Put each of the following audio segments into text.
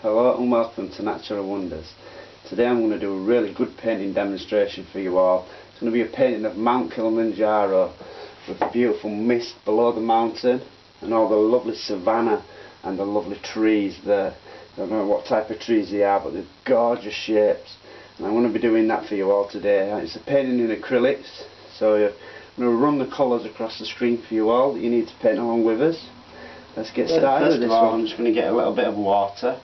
Hello and welcome to Natural Wonders. Today I'm going to do a really good painting demonstration for you all. It's going to be a painting of Mount Kilimanjaro with the beautiful mist below the mountain and all the lovely savannah and the lovely trees there. I don't know what type of trees they are, but they're gorgeous shapes, and I'm going to be doing that for you all today. It's a painting in acrylics, so I'm going to run the colours across the screen for you all that you need to paint along with us. Let's get started with this one. I'm just going to get a little bit of water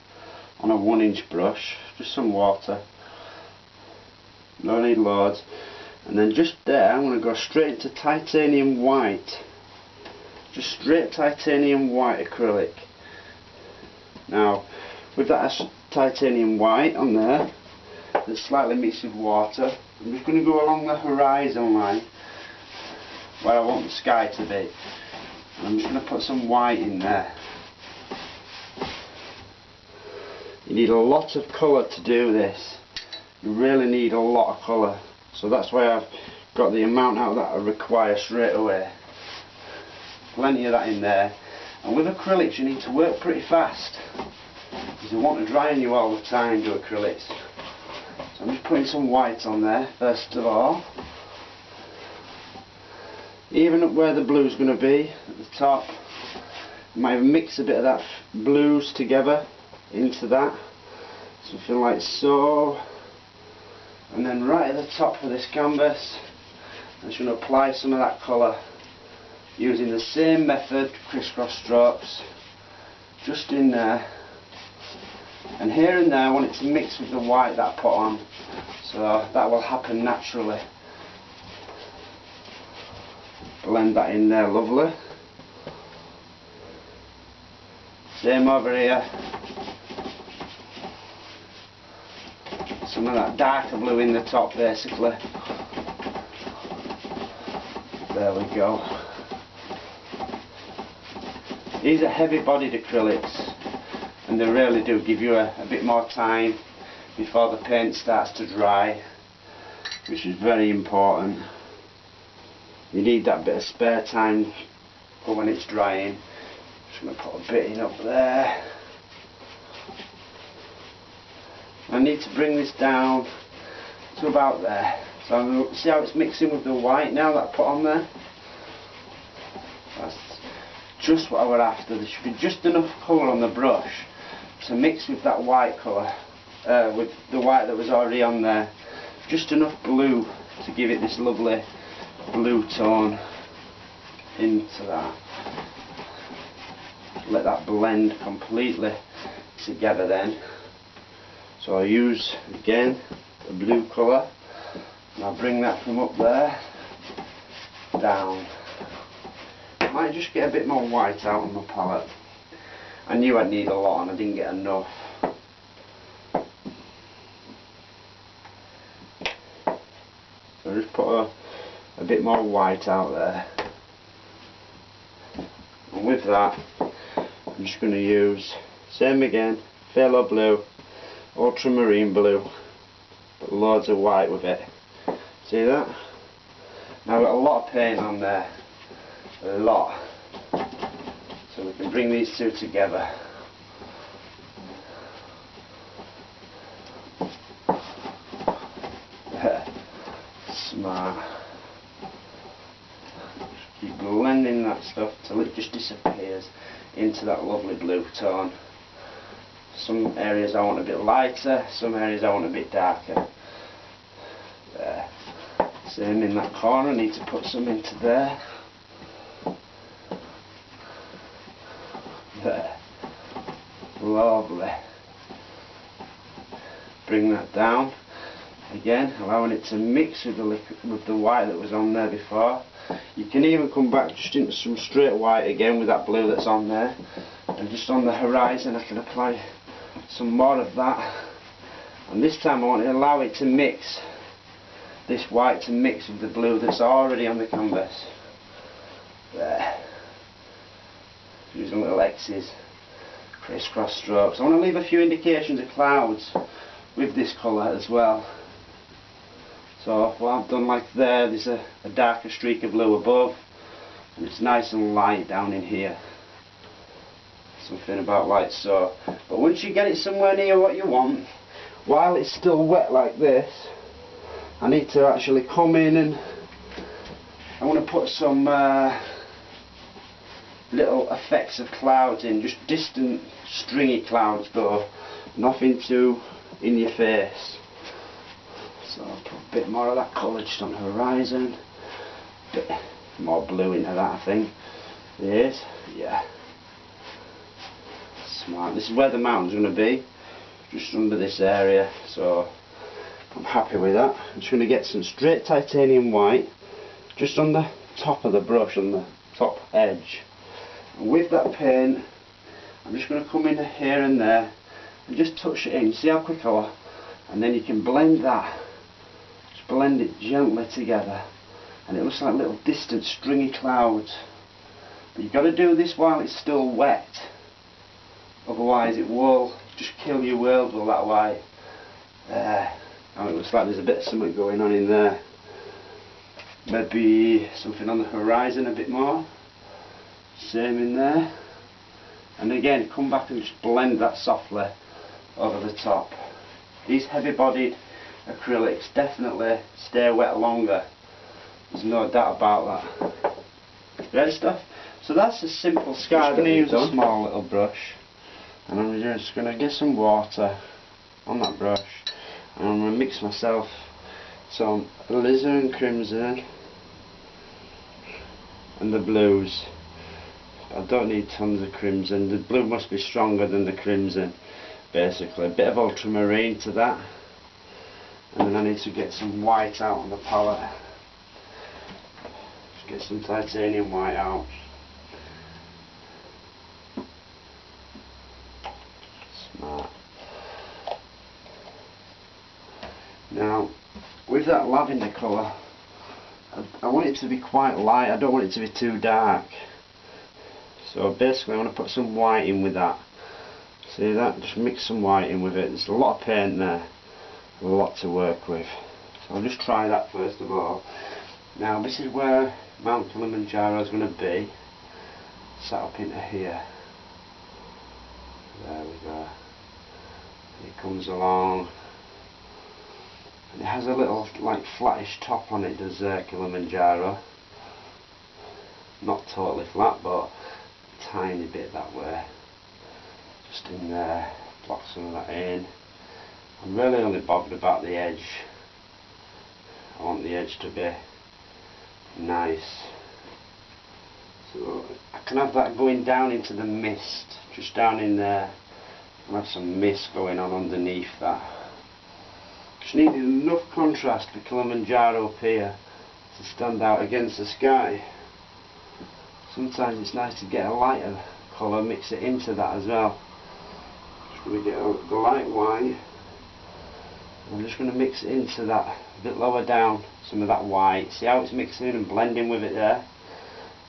on a 1-inch brush, just some water, no need loads, and then just there I'm going to go straight into titanium white, just straight titanium white acrylic. Now with that titanium white on there, that's slightly mixed with water, I'm just going to go along the horizon line where I want the sky to be. I'm just going to put some white in there. You need a lot of colour to do this. You really need a lot of colour. So that's why I've got the amount out that I require straight away. Plenty of that in there. And with acrylics you need to work pretty fast, because you want to dry on you all the time, do acrylics. So I'm just putting some white on there first of all. Even up where the blue's going to be, at the top, you might mix a bit of that blues together into that, something like so. And then right at the top of this canvas, I'm just going to apply some of that colour using the same method, crisscross strokes, just in there. And here and there I want it to mix with the white that I put on, so that will happen naturally. Blend that in there, lovely. Same over here. Some of that darker blue in the top basically. There we go. These are heavy bodied acrylics, and they really do give you a bit more time before the paint starts to dry, which is very important. You need that bit of spare time for when it's drying. Just going to put a bit in up there. I need to bring this down to about there. So I'm going to see how it's mixing with the white now that I put on there. That's just what I were after. There should be just enough colour on the brush to mix with that white colour, with the white that was already on there. Just enough blue to give it this lovely blue tone into that. Let that blend completely together then. So I use again the blue colour, and I'll bring that from up there down. I might just get a bit more white out on my palette. I knew I'd need a lot and I didn't get enough. So just put a bit more white out there, and with that I'm just going to use, same again, phthalo blue, ultramarine blue, but loads of white with it. See that? Now I've got a lot of paint on there, a lot, so we can bring these two together. Smart. Keep blending that stuff till it just disappears into that lovely blue tone. Some areas I want a bit lighter, some areas I want a bit darker. There. Same in that corner, I need to put some into there. There. Lovely. Bring that down. Again, allowing it to mix with the white that was on there before. You can even come back just into some straight white again with that blue that's on there, and just on the horizon I can apply some more of that, and this time I want to allow it to mix, this white to mix with the blue that's already on the canvas. There. Using little X's, crisscross strokes. I want to leave a few indications of clouds with this colour as well. So what I've done, like there's a darker streak of blue above, and it's nice and light down in here. something about like so. But once you get it somewhere near what you want, while it's still wet like this, I need to actually come in and I want to put some little effects of clouds in, just distant stringy clouds though, nothing too in your face. So I'll put a bit more of that colour just on the horizon, a bit more blue into that I think. Yes, yeah. Smart. This is where the mountain's going to be, just under this area, so I'm happy with that. I'm just going to get some straight titanium white just on the top of the brush, on the top edge. And with that paint, I'm just going to come in here and there and just touch it in. See how quick I was? And then you can blend that, just blend it gently together, and it looks like little distant stringy clouds. But you've got to do this while it's still wet, otherwise it will just kill your world with that white. There. Now it looks like there's a bit of something going on in there. Maybe something on the horizon a bit more. Same in there. And again, come back and just blend that softly over the top. These heavy bodied acrylics definitely stay wet longer. There's no doubt about that. Ready stuff? So that's a simple sky. I'm going to use a small little brush, and I'm just going to get some water on that brush, and I'm going to mix myself some alizarin crimson and the blues. I don't need tons of crimson. The blue must be stronger than the crimson, basically. A bit of ultramarine to that, and then I need to get some white out on the palette. Just get some titanium white out. Smart. Now, with that lavender colour, I want it to be quite light. I don't want it to be too dark. So basically I want to put some white in with that. See that? Just mix some white in with it. There's a lot of paint there, a lot to work with. So I'll just try that first of all. Now this is where Mount Kilimanjaro is going to be, set up into here. There we go. It comes along, and it has a little like flattish top on it, does Kilimanjaro. Not totally flat, but a tiny bit that way. Just in there, block some of that in. I'm really only bothered about the edge. I want the edge to be nice. So I can have that going down into the mist, just down in there. I'll have some mist going on underneath that. Just needed enough contrast for Kilimanjaro up here to stand out against the sky. Sometimes it's nice to get a lighter colour, mix it into that as well. Just going to get the light white. I'm just going to mix it into that a bit lower down, some of that white. See how it's mixing in and blending with it there?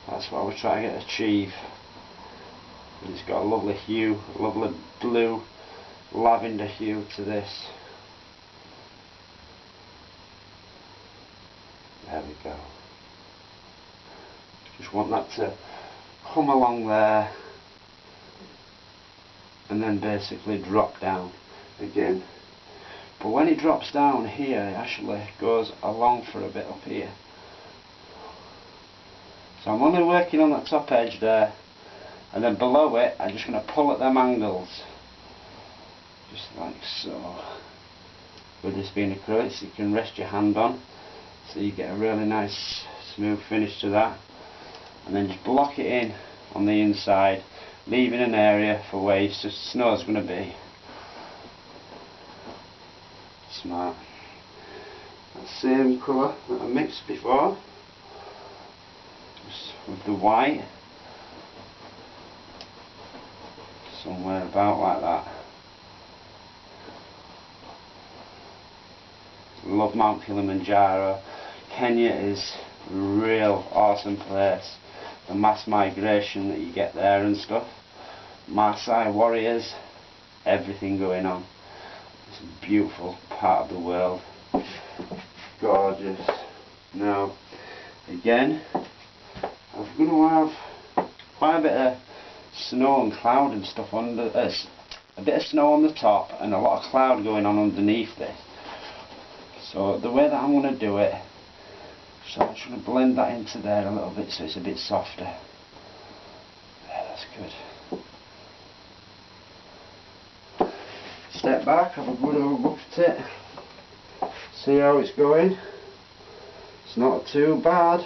That's what I was trying to achieve. And it's got a lovely hue, a lovely blue lavender hue to this. There we go. Just want that to come along there and then basically drop down again. But when it drops down here, it actually goes along for a bit up here. So I'm only working on that top edge there, and then below it I'm just going to pull at them angles, just like so. With this being acrylic, you can rest your hand on, so you get a really nice smooth finish to that, and then just block it in on the inside, leaving an area for where your snow is going to be. Smart. That same colour that I mixed before, just with the white, somewhere about like that. Love Mount Kilimanjaro. Kenya is a real awesome place. The mass migration that you get there and stuff. Maasai warriors, everything going on. It's a beautiful part of the world. Gorgeous. Now, again, I'm going to have quite a bit of snow and cloud and stuff under a bit of snow on the top and a lot of cloud going on underneath this. So the way that I'm going to do it, so I'm just going to blend that into there a little bit so it's a bit softer. Yeah, that's good. Step back, have a good old look at it, see how it's going. It's not too bad.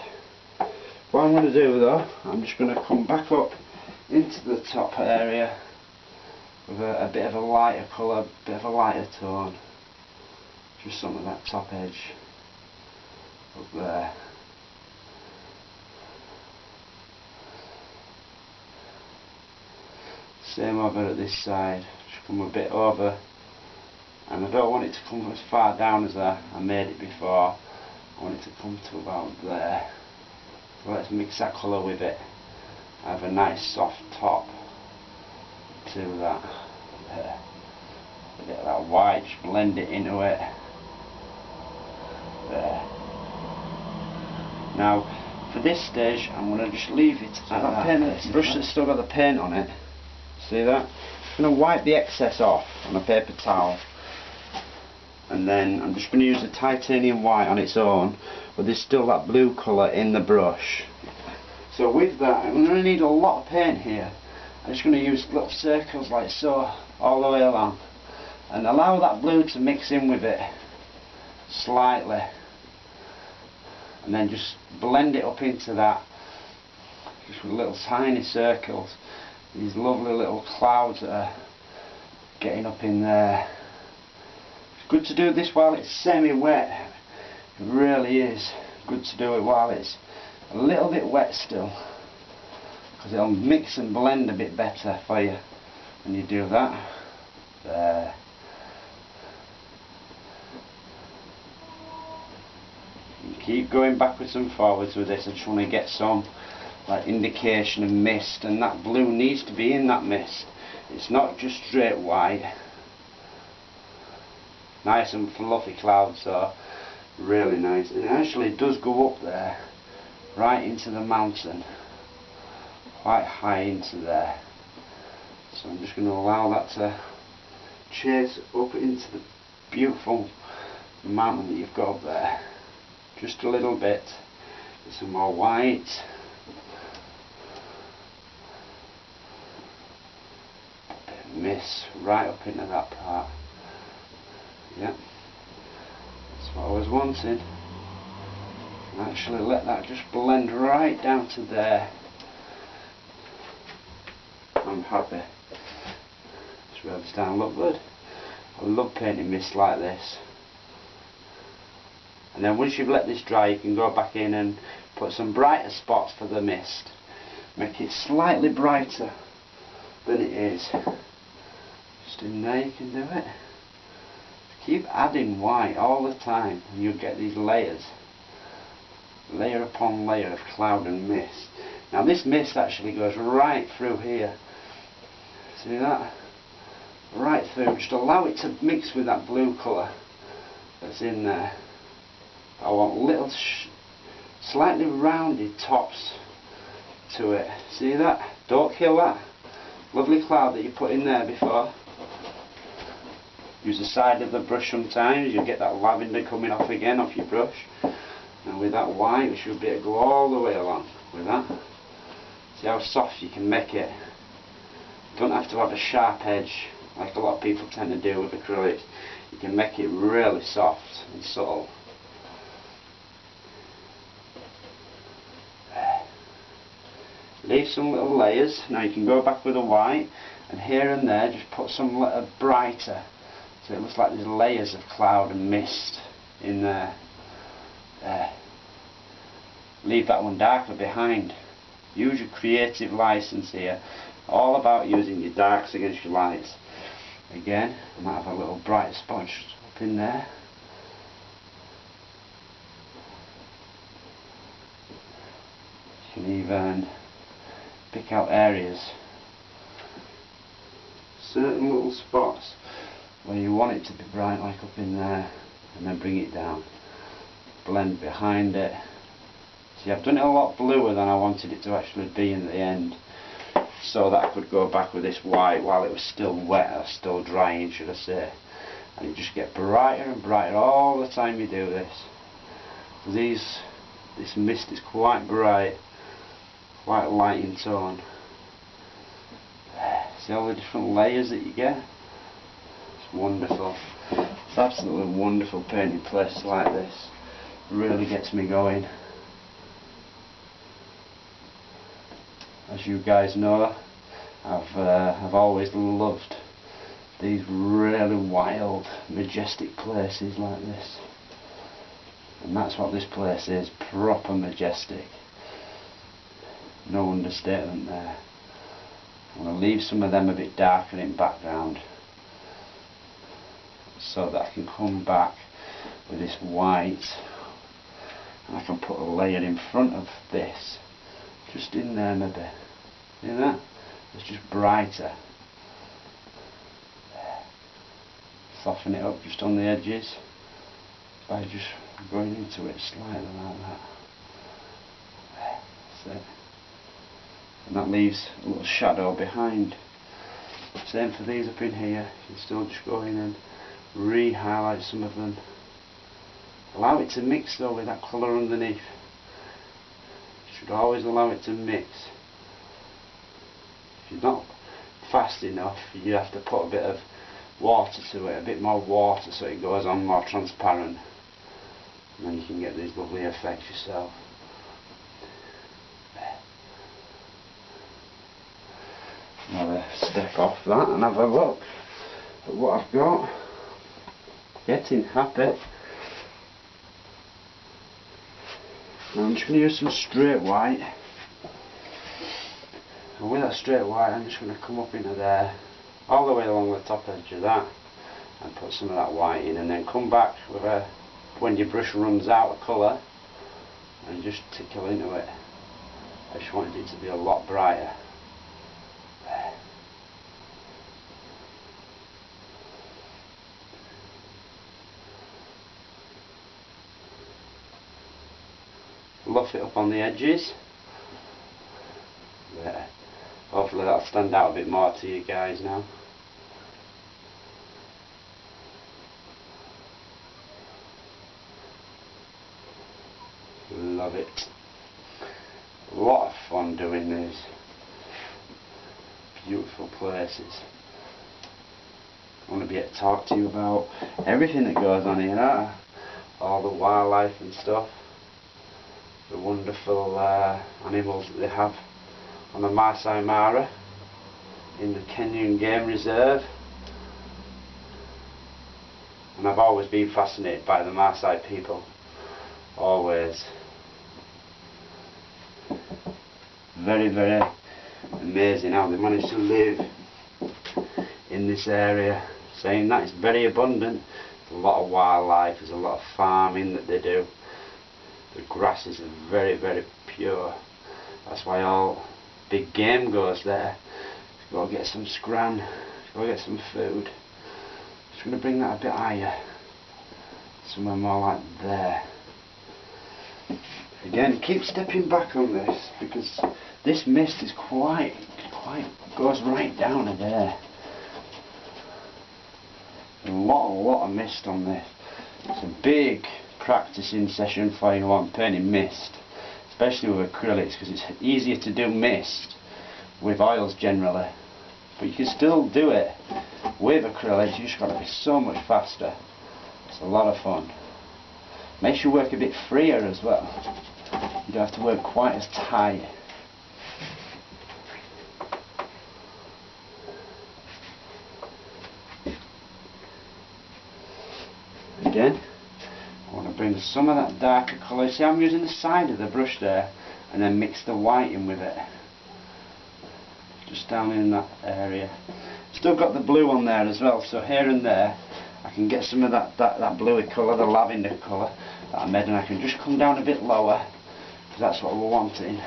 What I'm going to do though, I'm just going to come back up into the top area with a bit of a lighter colour, a bit of a lighter tone. Just some of that top edge up there. Same over at this side, just come a bit over, and I don't want it to come as far down as I made it before. I want it to come to about there. So let's mix that colour with it. I have a nice soft top to that. There. A bit of that white, just blend it into it. There. Now, for this stage, I'm going to just leave it at that paint. Brush that's still got the paint on it. See that? I'm going to wipe the excess off on a paper towel, and then I'm just going to use the titanium white on its own, but there's still that blue colour in the brush. So with that, I'm going to need a lot of paint here. I'm just going to use little circles like so all the way along, and allow that blue to mix in with it slightly, and then just blend it up into that, just with little tiny circles. These lovely little clouds that are getting up in there. It's good to do this while it's semi-wet. It really is good to do it while it's a little bit wet still, because it'll mix and blend a bit better for you when you do that. There. You keep going backwards and forwards with this. I just want to get some like indication of mist, and that blue needs to be in that mist. It's not just straight white. Nice and fluffy clouds, so really nice. And it actually does go up there, right into the mountain, quite high into there. So I'm just going to allow that to chase up into the beautiful mountain that you've got up there. Just a little bit. Get some more white. Mist right up into that part. Yeah, that's what I was wanting. And actually let that just blend right down to there. I'm happy. It's really starting to look good. I love painting mist like this. And then once you've let this dry, you can go back in and put some brighter spots for the mist. Make it slightly brighter than it is. Just in there you can do it. Keep adding white all the time and you'll get these layers. Layer upon layer of cloud and mist. Now this mist actually goes right through here. See that? Right through. Just allow it to mix with that blue colour that's in there. I want little slightly rounded tops to it. See that? Don't kill that lovely cloud that you put in there before. Use the side of the brush sometimes, you'll get that lavender coming off again off your brush. And with that white, we should be able to go all the way along with that. See how soft you can make it. You don't have to have a sharp edge like a lot of people tend to do with acrylics. You can make it really soft and subtle. Leave some little layers. Now you can go back with the white, and here and there just put some little brighter, so it looks like there's layers of cloud and mist in there. There. Leave that one darker behind. Use your creative license here. All about using your darks against your lights. Again, I might have a little brighter spot up in there. You can even pick out areas, certain little spots where you want it to be bright, like up in there, and then bring it down, blend behind it. See, I've done it a lot bluer than I wanted it to actually be in the end. so that I could go back with this white while it was still wet, or still drying should I say, and it just get brighter and brighter all the time you do this. This mist is quite bright, quite light in tone. See all the different layers that you get? It's wonderful. It's absolutely wonderful painting places like this. It really gets me going. As you guys know, I've always loved these really wild, majestic places like this, and that's what this place is, proper majestic. No understatement there. I'm going to leave some of them a bit darker in background so that I can come back with this white, and I can put a layer in front of this, just in there maybe. See that? It's just brighter. Soften it up just on the edges by just going into it slightly like that. That's it. And that leaves a little shadow behind. Same for these up in here. You can still just go in and re-highlight some of them. Allow it to mix though with that colour underneath. You should always allow it to mix. If you're not fast enough, you have to put a bit of water to it, a bit more water, so it goes on more transparent, and then you can get these lovely effects yourself. I'll step off that and have a look at what I've got. Getting happy. I'm just going to use some straight white, and with that straight white I'm just going to come up into there, all the way along the top edge of that, and put some of that white in, and then come back with when your brush runs out of colour, and just tickle into it. I just wanted it to be a lot brighter. Luff it up on the edges. There. Hopefully that'll stand out a bit more to you guys now. Love it. A lot of fun doing these beautiful places. I want to be able to talk to you about everything that goes on here, all the wildlife and stuff, the wonderful animals that they have on the Masai Mara in the Kenyan Game Reserve. And I've always been fascinated by the Maasai people, always. Very, very amazing how they manage to live in this area. Saying that, it's very abundant. There's a lot of wildlife, there's a lot of farming that they do. The grasses are very, very pure. That's why all big game goes there. Go get some scran, go get some food. Just going to bring that a bit higher, somewhere more like there. Again, keep stepping back on this, because this mist is quite goes right down to there. A lot of mist on this. It's a big practicing session for you on painting mist, especially with acrylics, because it's easier to do mist with oils generally, but you can still do it with acrylics. You just got to be so much faster. It's a lot of fun. Makes you work a bit freer as well. You don't have to work quite as tight. Again, I want to bring some of that darker colour. See, I'm using the side of the brush there, and then mix the white in with it. Just down in that area. Still got the blue on there as well, so here and there I can get some of that bluey colour, the lavender colour that I made, and I can just come down a bit lower, because that's what we're wanting.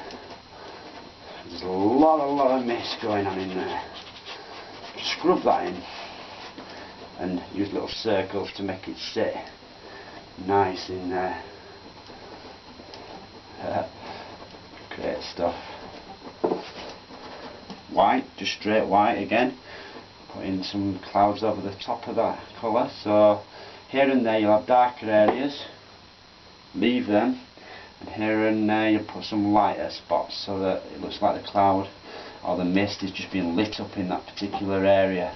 There's a lot of mist going on in there. Scrub that in and use little circles to make it sit nice in there. Great stuff. white, just straight white again. Put in some clouds over the top of that colour. So here and there you'll have darker areas, leave them, and here and there you'll put some lighter spots so that it looks like the cloud or the mist is just being lit up in that particular area.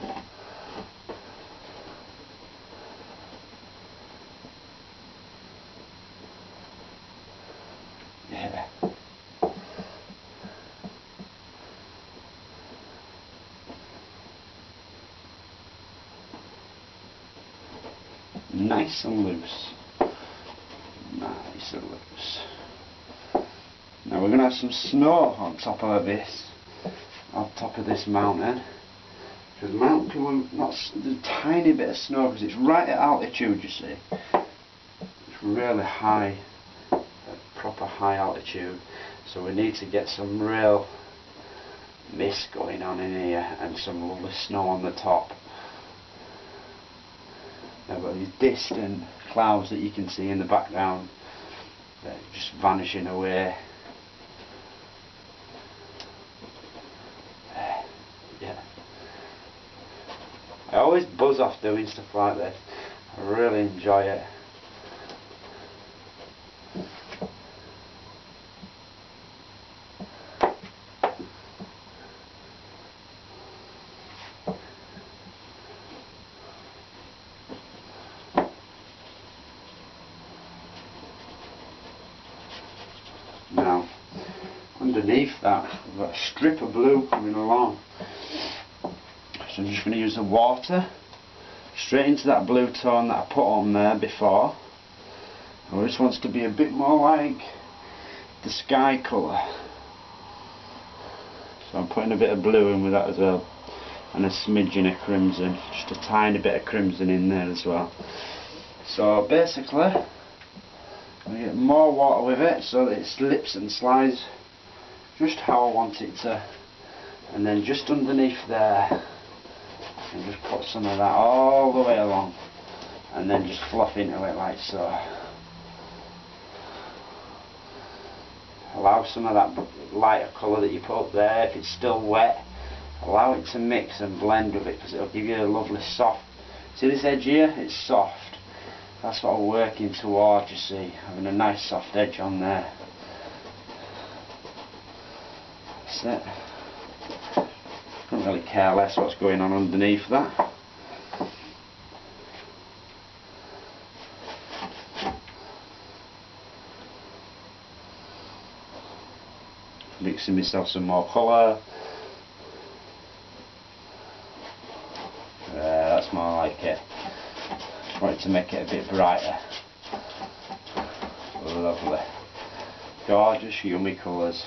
Yeah. Nice and loose. Nice and loose. Now we're going to have some snow on top of this, mountain. Because the mountain, there's a tiny bit of snow because it's right at altitude, you see. It's really high, proper high altitude. So we need to get some real mist going on in here and some lovely snow on the top. Now we've got these distant clouds that you can see in the background. They're just vanishing away. Yeah. I always buzz off doing stuff like this. I really enjoy it. Now, underneath that, we've got a strip of blue coming along. So I'm just going to use the water straight into that blue tone that I put on there before. And this wants to be a bit more like the sky colour. So I'm putting a bit of blue in with that as well. And a smidgen of crimson, just a tiny bit of crimson in there as well. So basically, I get more water with it so that it slips and slides just how I want it to, and then just underneath there I can just put some of that all the way along and then just fluff into it like so. Allow some of that lighter colour that you put up there, if it's still wet, allow it to mix and blend with it because it'll give you a lovely soft, see this edge here, it's soft. That's what I'm working towards, you see, having a nice soft edge on there. That's it. Don't really care less what's going on underneath that. Mixing myself some more colour. That's more like it. Just wanted to make it a bit brighter. Lovely. Gorgeous, yummy colours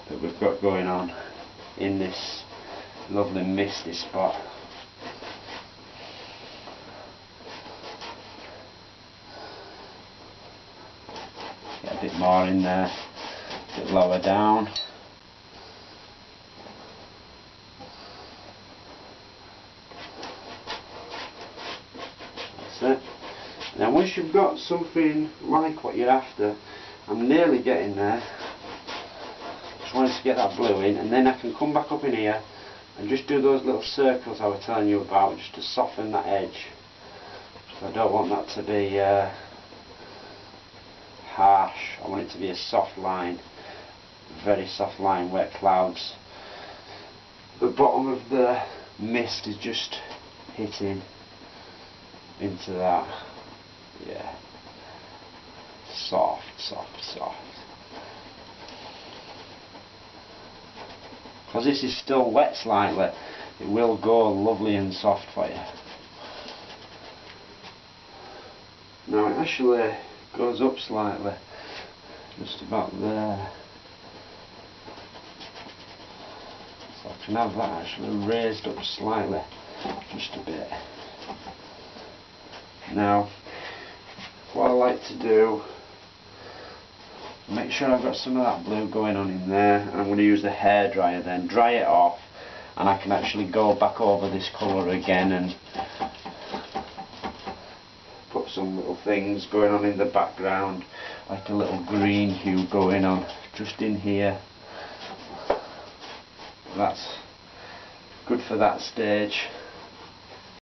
that we've got going on in this lovely misty spot. Get a bit more in there, a bit lower down. That's it. Now once you've got something like what you're after, I'm nearly getting there. Just wanted to get that blue in, and then I can come back up in here and just do those little circles I was telling you about, just to soften that edge. So I don't want that to be harsh. I want it to be a soft line, very soft line where clouds. The bottom of the mist is just hitting into that. Yeah. Soft, soft, soft. Because this is still wet slightly, it will go lovely and soft for you. Now it actually goes up slightly, just about there. So I can have that actually raised up slightly, just a bit. Now, what I like to do, make sure I've got some of that blue going on in there, and I'm going to use the hairdryer then, dry it off, and I can actually go back over this colour again and put some little things going on in the background, like a little green hue going on just in here. That's good for that stage.